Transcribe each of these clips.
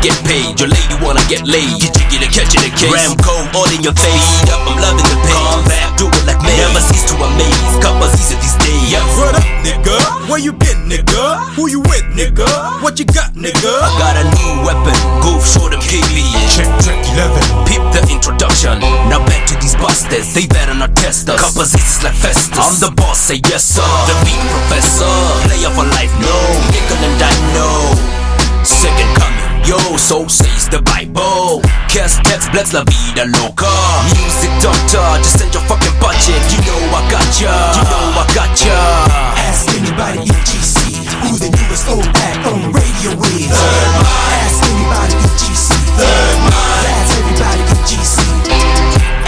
get paid, your lady wanna get laid. You jiggy to catch it a case. Ramco all in your face. Speed up, I'm loving the pace. Calm back, do it like me. Never cease to amaze. Couple easy these days. Yeah, what up, nigga? Where you been, nigga? Who you with, nigga? What you got, nigga? I got a new weapon. Go show them KB. Check track 11. Peep the introduction. Now back to these bastards. They better not test us. Couple easy like Festus. I'm the boss, say yes sir. The beat professor. Player for life, no. Nickel and dime, no. Second coming, yo, so says the Bible. Castex, bless la vida loca. Music doctor, just send your fucking budget. You know I got ya, you know I got ya. Ask anybody in GC who the newest old act on radio is. Ask anybody in GC. That's everybody in GC.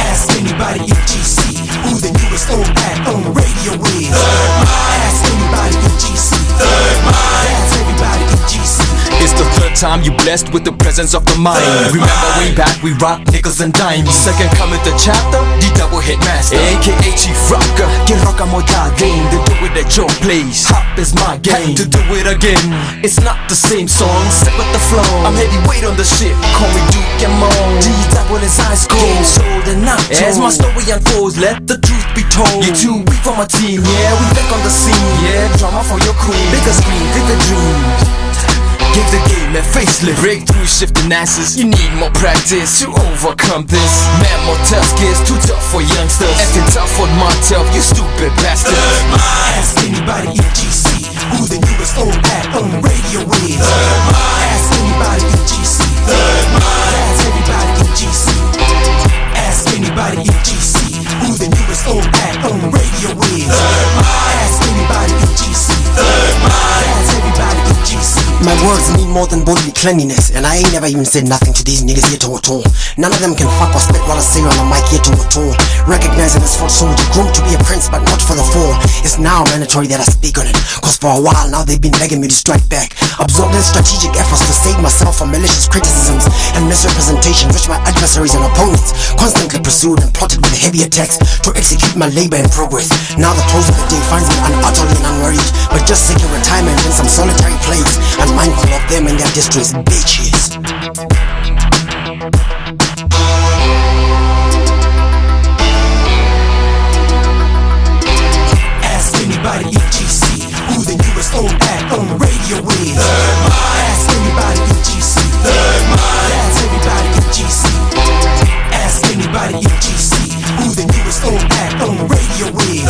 Ask anybody in GC who the newest old act on radio is. Ask anybody in GC. That's everybody in GC. It's the third time you blessed with the presence of the mind. Remember way back we rock nickels and dimes. Second coming the chapter, the double hit master, aka Chief Rocker. Get rock on my game, to do it at your place. Hop is my game, to do it again. It's not the same song, step with the flow. I'm heavyweight on the ship, call me Duke and Moan. D-double is ice cold, game sold and not told. As my story unfolds, let the truth be told. You're too weak for my team, yeah, we back on the scene. Yeah, drama for your queen, bigger screen, vivid dreams. Give the game a facelift. Breakthrough shifting asses. You need more practice to overcome this. Man, more tough kids, too tough for youngsters. Acting tough for myself, you stupid bastard. Ask anybody in GC who the newest old act on radio is. Ask anybody in GC. That's everybody in GC. Ask anybody in GC who the newest old act on radio is. Ask anybody in GC. That's everybody in GC. My words mean more than bodily cleanliness, and I ain't never even said nothing to these niggas here to at all. None of them can fuck or spit while I say on the mic here to at all. Recognizing this for soldier, grow to be a prince but not for the fall. It's now mandatory that I speak on it, cause for a while now they've been begging me to strike back. Absorbing strategic efforts to save myself from malicious criticisms and misrepresentation which my adversaries and opponents constantly pursued and plotted with heavy attacks to execute my labor in progress. Now the close of the day finds me unutterly and unworried, but just seeking retirement in some solitary place, unmindful of them and their distress, bitches. Ask anybody in GC who the newest old act on radio is. Ask anybody in GC. That's everybody in GC. Ask anybody in GC who the newest old act on radio is.